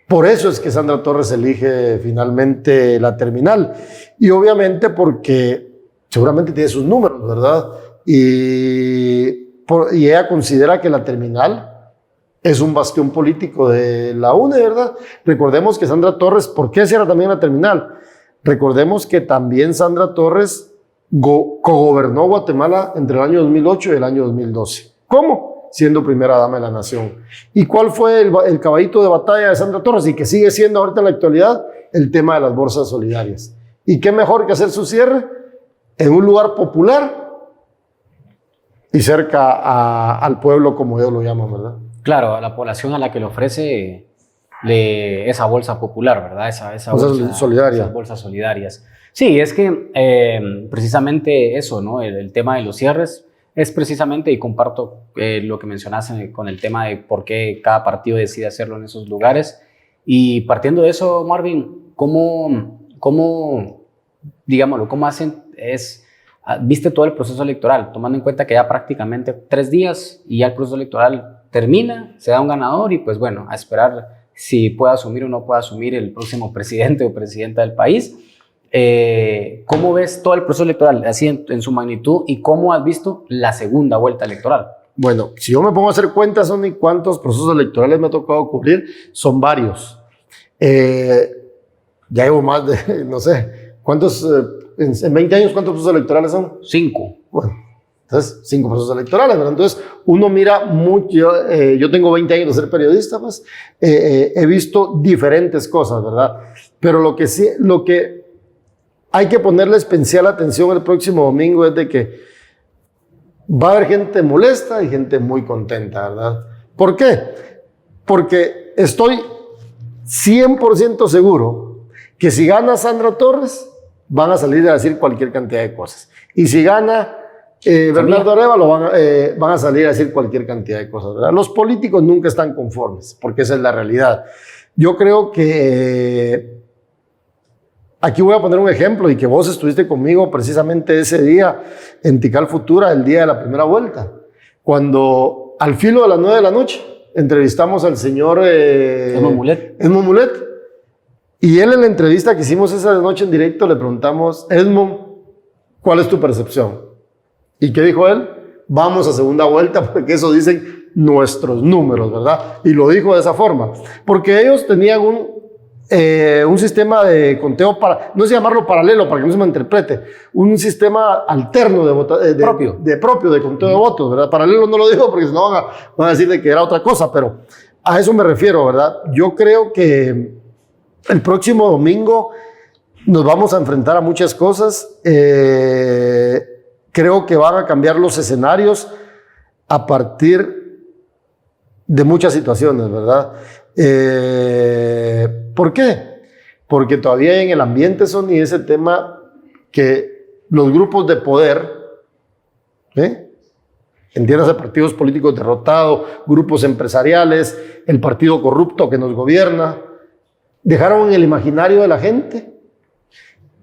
por eso es que Sandra Torres elige finalmente la terminal. Y obviamente porque seguramente tiene sus números, ¿verdad? Y ella considera que la terminal es un bastión político de la UNE, ¿verdad? Recordemos que Sandra Torres, ¿por qué cierra también la terminal? Recordemos que también Sandra Torres cogobernó Guatemala entre el año 2008 y el año 2012. ¿Cómo? Siendo primera dama de la nación. ¿Y cuál fue el caballito de batalla de Sandra Torres? Y que sigue siendo ahorita en la actualidad el tema de las bolsas solidarias. ¿Y qué mejor que hacer su cierre en un lugar popular y cerca al pueblo, como ellos lo llaman, ¿verdad? Claro, a la población a la que le ofrece esa bolsa popular, ¿verdad? Esa bolsa solidaria. Esas bolsas solidarias. Sí, es que precisamente eso, ¿no? El tema de los cierres es precisamente, y comparto lo que mencionaste con el tema de por qué cada partido decide hacerlo en esos lugares. Y partiendo de eso, Marvin, ¿cómo hacen? Viste todo el proceso electoral, tomando en cuenta que ya prácticamente 3 días y ya el proceso electoral termina, se da un ganador y pues bueno, a esperar si puede asumir o no puede asumir el próximo presidente o presidenta del país. ¿Cómo ves todo el proceso electoral así en su magnitud y cómo has visto la segunda vuelta electoral? Bueno, si yo me pongo a hacer cuentas, son cuántos procesos electorales me ha tocado cubrir, son varios. Ya llevo más de, no sé, ¿cuántos? En 20 años, ¿cuántos procesos electorales son? 5. Bueno, entonces 5 procesos electorales, ¿verdad? Entonces uno mira mucho, yo tengo 20 años de ser periodista, pues he visto diferentes cosas, ¿verdad? Pero lo que hay que ponerle especial atención el próximo domingo es de que va a haber gente molesta y gente muy contenta, ¿verdad? ¿Por qué? Porque estoy 100% seguro que si gana Sandra Torres, van a salir a decir cualquier cantidad de cosas. Y si gana Bernardo Arévalo, van a salir a decir cualquier cantidad de cosas, ¿verdad? Los políticos nunca están conformes, porque esa es la realidad. Yo creo que aquí voy a poner un ejemplo y que vos estuviste conmigo precisamente ese día en Tikal Futura, el día de la primera vuelta, cuando al filo de las 9 de la noche entrevistamos al señor Edmond Mulet. Y él en la entrevista que hicimos esa noche en directo le preguntamos, Edmond, ¿cuál es tu percepción? ¿Y qué dijo él? Vamos a segunda vuelta porque eso dicen nuestros números, ¿verdad? Y lo dijo de esa forma, porque ellos tenían un sistema de conteo, no sé llamarlo paralelo para que no se me interprete, un sistema alterno propio de conteo de votos, ¿verdad? Paralelo no lo digo porque si no van a decir de que era otra cosa, pero a eso me refiero, ¿verdad? Yo creo que el próximo domingo nos vamos a enfrentar a muchas cosas. Creo que van a cambiar los escenarios a partir de muchas situaciones, ¿verdad? ¿Por qué? Porque todavía en el ambiente, Sony, ese tema que los grupos de poder, entiéndase partidos políticos derrotados, grupos empresariales, el partido corrupto que nos gobierna, dejaron en el imaginario de la gente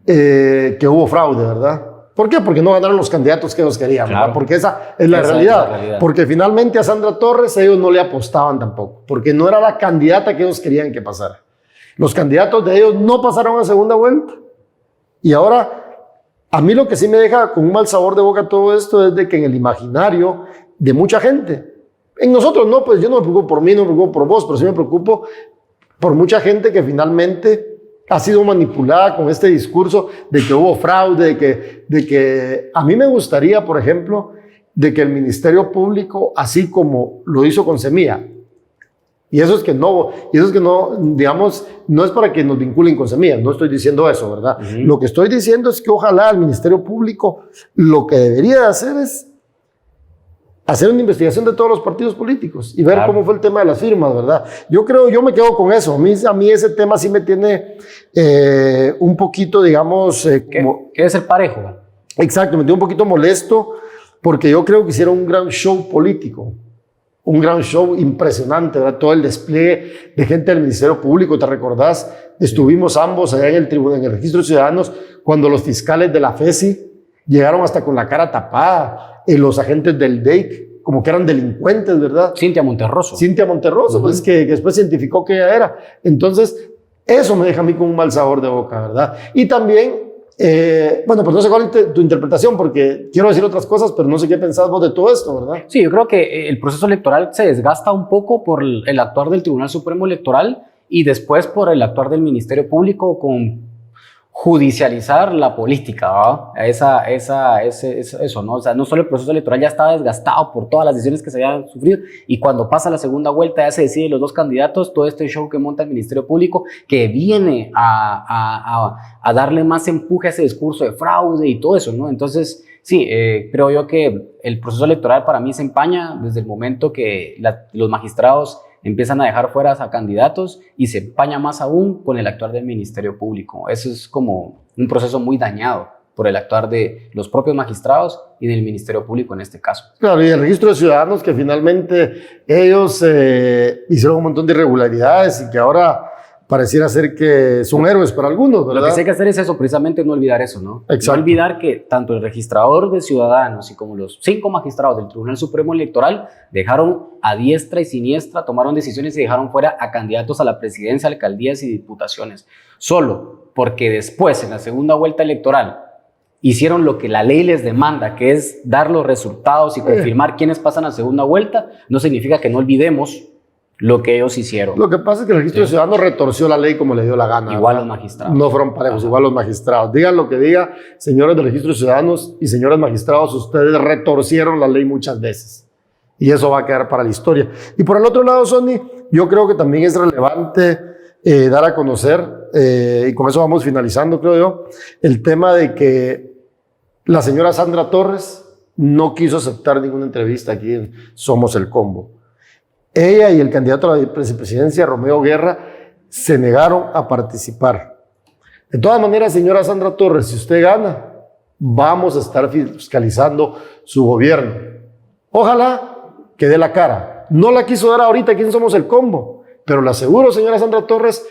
que hubo fraude, ¿verdad? ¿Por qué? Porque no ganaron los candidatos que ellos querían, claro. ¿Verdad? Porque esa es la realidad. Porque finalmente a Sandra Torres ellos no le apostaban tampoco, porque no era la candidata que ellos querían que pasara. Los candidatos de ellos no pasaron a segunda vuelta. Y ahora, a mí lo que sí me deja con un mal sabor de boca todo esto es de que en el imaginario de mucha gente, en nosotros no, pues yo no me preocupo por mí, no me preocupo por vos, pero sí me preocupo por mucha gente que finalmente ha sido manipulada con este discurso de que hubo fraude, de que a mí me gustaría, por ejemplo, de que el Ministerio Público, así como lo hizo con Semilla, y eso es que no, digamos, no es para que nos vinculen con Semilla, no estoy diciendo eso, ¿verdad? Lo que estoy diciendo es que ojalá el Ministerio Público lo que debería de hacer es hacer una investigación de todos los partidos políticos y ver cómo fue el tema de las firmas, ¿verdad? Yo me quedo con eso. A mí ese tema sí me tiene un poquito, digamos... ¿Qué es el parejo? Exacto, me tiene un poquito molesto porque yo creo que hicieron un gran show político, un gran show impresionante, ¿verdad? Todo el despliegue de gente del Ministerio Público, ¿te recordás? Estuvimos ambos allá en el Registro de Ciudadanos cuando los fiscales de la FESI llegaron hasta con la cara tapada, los agentes del DEIC, como que eran delincuentes, ¿verdad? Cintia Monterroso, pues que después se identificó que ella era. Entonces, eso me deja a mí con un mal sabor de boca, ¿verdad? Y también, bueno, pues no sé cuál es tu interpretación, porque quiero decir otras cosas, pero no sé qué pensás vos de todo esto, ¿verdad? Sí, yo creo que el proceso electoral se desgasta un poco por el actuar del Tribunal Supremo Electoral y después por el actuar del Ministerio Público con judicializar la política, ¿verdad? Eso, ¿no? O sea, no solo el proceso electoral ya estaba desgastado por todas las decisiones que se habían sufrido y cuando pasa la segunda vuelta ya se deciden los dos candidatos, todo este show que monta el Ministerio Público que viene a darle más empuje a ese discurso de fraude y todo eso, ¿no? Entonces, sí, creo yo que el proceso electoral para mí se empaña desde el momento que los magistrados empiezan a dejar fuera a candidatos y se empaña más aún con el actuar del Ministerio Público. Eso es como un proceso muy dañado por el actuar de los propios magistrados y del Ministerio Público en este caso. Claro, y el Registro de Ciudadanos que finalmente ellos hicieron un montón de irregularidades y que ahora pareciera ser que son héroes para algunos, ¿verdad? Lo que sí hay que hacer es eso, precisamente no olvidar eso, ¿no? Exacto. No olvidar que tanto el registrador de Ciudadanos y como los 5 magistrados del Tribunal Supremo Electoral dejaron a diestra y siniestra, tomaron decisiones y dejaron fuera a candidatos a la presidencia, alcaldías y diputaciones. Solo porque después, en la segunda vuelta electoral, hicieron lo que la ley les demanda, que es dar los resultados y confirmar quiénes pasan a segunda vuelta, no significa que no olvidemos lo que ellos hicieron. Lo que pasa es que el Registro de Ciudadanos retorció la ley como le dio la gana. Igual ¿verdad? Los magistrados. No fueron parejos, igual los magistrados. Digan lo que diga, señores del Registro de Ciudadanos y señores magistrados, ustedes retorcieron la ley muchas veces. Y eso va a quedar para la historia. Y por el otro lado, Sony, yo creo que también es relevante dar a conocer, y con eso vamos finalizando, creo yo, el tema de que la señora Sandra Torres no quiso aceptar ninguna entrevista aquí en Somos el Combo. Ella y el candidato a la vicepresidencia, Romeo Guerra, se negaron a participar. De todas maneras, señora Sandra Torres, si usted gana, vamos a estar fiscalizando su gobierno. Ojalá que dé la cara. No la quiso dar ahorita aquí en Somos el Combo, pero le aseguro, señora Sandra Torres,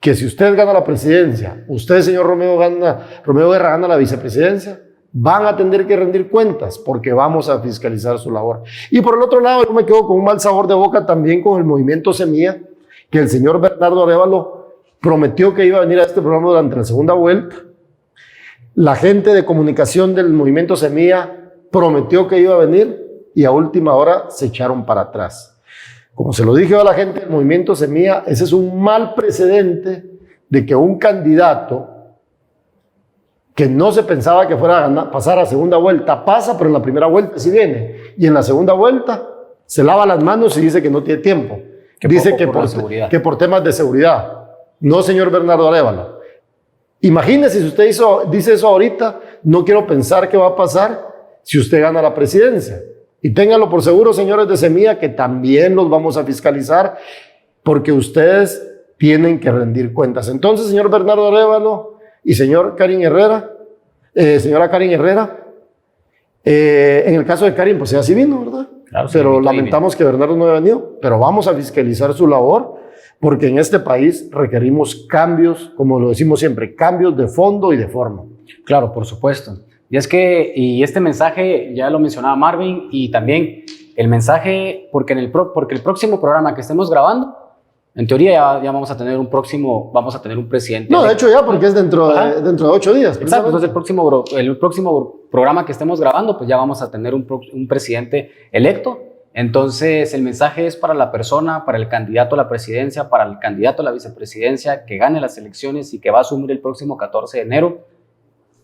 que si usted gana la presidencia, usted, señor Romeo Guerra, gana la vicepresidencia, van a tener que rendir cuentas porque vamos a fiscalizar su labor. Y por el otro lado, yo me quedo con un mal sabor de boca también con el movimiento Semilla, que el señor Bernardo Arévalo prometió que iba a venir a este programa durante la segunda vuelta. La gente de comunicación del movimiento Semilla prometió que iba a venir y a última hora se echaron para atrás. Como se lo dije a la gente del movimiento Semilla, ese es un mal precedente de que un candidato que no se pensaba que fuera a pasar a segunda vuelta, pasa, pero en la primera vuelta sí viene. Y en la segunda vuelta se lava las manos y dice que no tiene tiempo. Dice que por temas de seguridad. No, señor Bernardo Arévalo. Imagínese si usted dice eso ahorita, no quiero pensar qué va a pasar si usted gana la presidencia. Y ténganlo por seguro, señores de Semilla, que también los vamos a fiscalizar porque ustedes tienen que rendir cuentas. Entonces, señor Bernardo Arévalo y señora Karin Herrera, en el caso de Karin, pues ella sí vino, ¿verdad? Claro, pero lamentamos que Bernardo no haya venido, pero vamos a fiscalizar su labor porque en este país requerimos cambios, como lo decimos siempre, cambios de fondo y de forma. Claro, por supuesto. Y este mensaje ya lo mencionaba Marvin, y también el mensaje, porque el próximo programa que estemos grabando, en teoría ya vamos a tener un presidente. No, de hecho ya, porque es dentro de 8 días. Exacto, entonces el próximo programa que estemos grabando, pues ya vamos a tener un presidente electo. Entonces el mensaje es para la persona, para el candidato a la presidencia, para el candidato a la vicepresidencia que gane las elecciones y que va a asumir el próximo 14 de enero.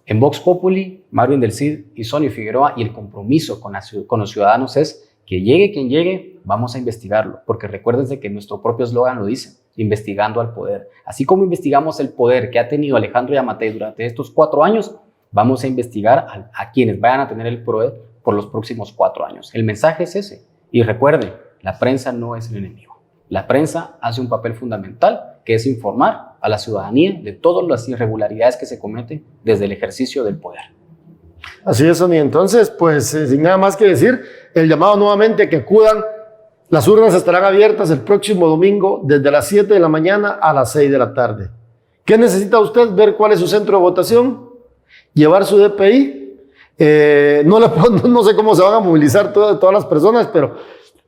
En Vox Populi, Marvin del Cid y Sonny Figueroa, y el compromiso con los ciudadanos es que llegue quien llegue, vamos a investigarlo, porque recuérdense que nuestro propio eslogan lo dice, investigando al poder. Así como investigamos el poder que ha tenido Alejandro Yamatei durante estos 4 años, vamos a investigar a quienes vayan a tener el poder por los próximos 4 años. El mensaje es ese. Y recuerden, la prensa no es el enemigo. La prensa hace un papel fundamental, que es informar a la ciudadanía de todas las irregularidades que se cometen desde el ejercicio del poder. Así es, Sonny. Entonces, pues sin nada más que decir, el llamado nuevamente que acudan. Las urnas estarán abiertas el próximo domingo desde las 7 de la mañana a las 6 de la tarde. ¿Qué necesita usted? Ver cuál es su centro de votación, llevar su DPI. No sé cómo se van a movilizar todas las personas, pero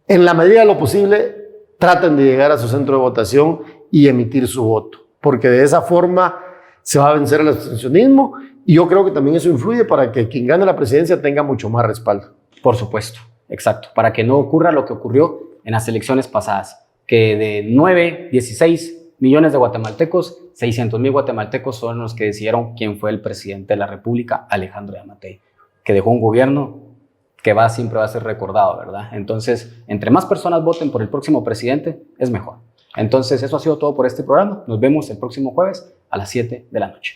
en la medida de lo posible traten de llegar a su centro de votación y emitir su voto, porque de esa forma se va a vencer el abstencionismo, y yo creo que también eso influye para que quien gane la presidencia tenga mucho más respaldo. Por supuesto, exacto, para que no ocurra lo que ocurrió en las elecciones pasadas, que de 16 millones de guatemaltecos, 600,000 guatemaltecos son los que decidieron quién fue el presidente de la República, Alejandro Yamatei, que dejó un gobierno que siempre va a ser recordado, ¿verdad? Entonces, entre más personas voten por el próximo presidente, es mejor. Entonces, eso ha sido todo por este programa. Nos vemos el próximo jueves a las 7 de la noche.